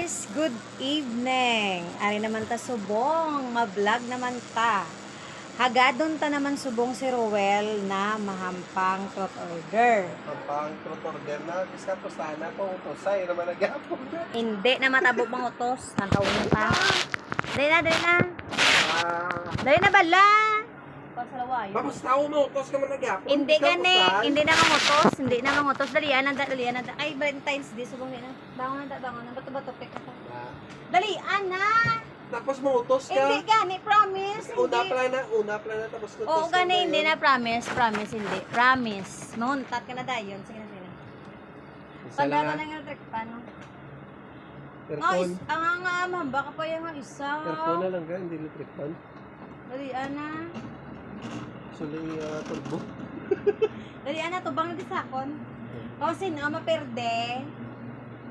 guys, good evening. Ari naman ta subong, ma-vlog naman ta. Hagadon ta naman subong si Roel na mahampang trot order. Pampang order na, bisa po sana po utosay naman nagapon. Hindi na matabog mga utos, nantawin pa. Dali na. Dali na bala. Pasalawayo. Tapos tao mo, utos naman nagapon. Hindi gani, hindi na mangutos, dalian na. Ay, Valentine's Day subong na. Bangon na, bato-bato tek ka. Dalian na. Tapos mo utos ka. Hindi gani, promise. Una Hindi. plana tapos utos. Oo, gani, hindi na promise, hindi. Promise. Manguntat ka na dayon. Sige na. Pandala na nga trick paano? Aircon. Ang hamba ka pa yung isa. Aircon na lang ka, hindi electric fan. Dalian na. Suli turbo. Dalian na, tubang na disakon. Kasi no, maperde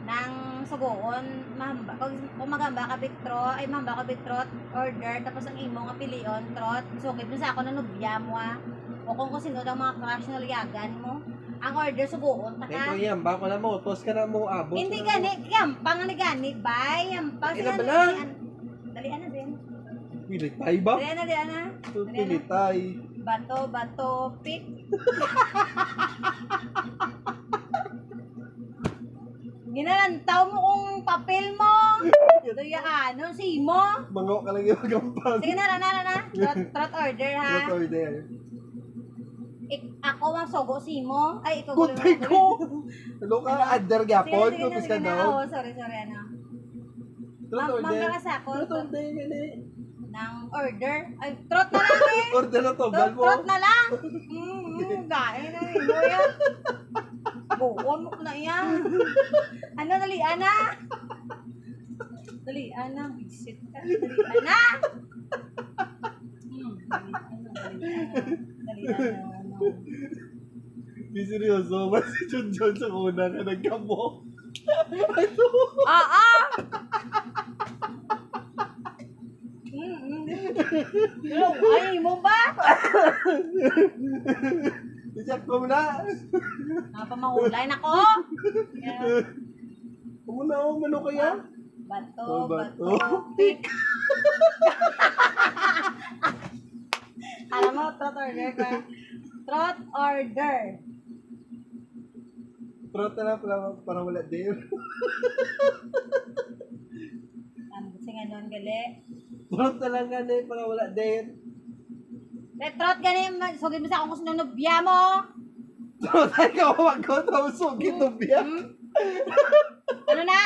ng sugoon, mahamba. Kung magamba ka bitrot, order, tapos ang imo nga pilion, trot, sugib mo sa ako na nubya mo o kung sino daw mga crush na liyagan mo, ang order sugoon, taka. Ito yan, bako na mo, utos ka na mo, abot. Hindi gani, yampang na gani, bay, yampang. Ilan ba lang? Dalian na din. Pilitay ba? Dalian na. Pilitay. Bato, pik. Ginalantaw mo kung papel mo. Ito ano, simo. Mango ka lang yung gampang. Sige na. Trot order ha. Trot order. Ako ang sogo simo. Ay, ikaw Kuntay ko! Ano ka, under gapon? Sige Kupis ka na. daw. Oh, sorry, ano. Trot order. Mambakas ako. Trot order yun eh. Ng order. Ay, trot na lang eh. Order na to, bal mo. Trot na lang. Gaya na rin mo yan. Buon mo na yan. Ano, dalian na. Dalian na. Visit ka. Dalian na. Dalian na. Di seryoso, mas si Junjun sa una ka nagkamo. Ay, mo ba? I-check ko muna. Napamahulay na ko. Umuna ako, ano kaya? Bato. Pik. Alam mo, trot order ka. Trot order. Trot na lang para wala din. Ano, sige nun, gali. Trot na lang ganun para wala din. Trot ka na, sugin mo sa akong kung sino nubya mo. Trot ay kawag ko, tapos sugit to biya. Ano na?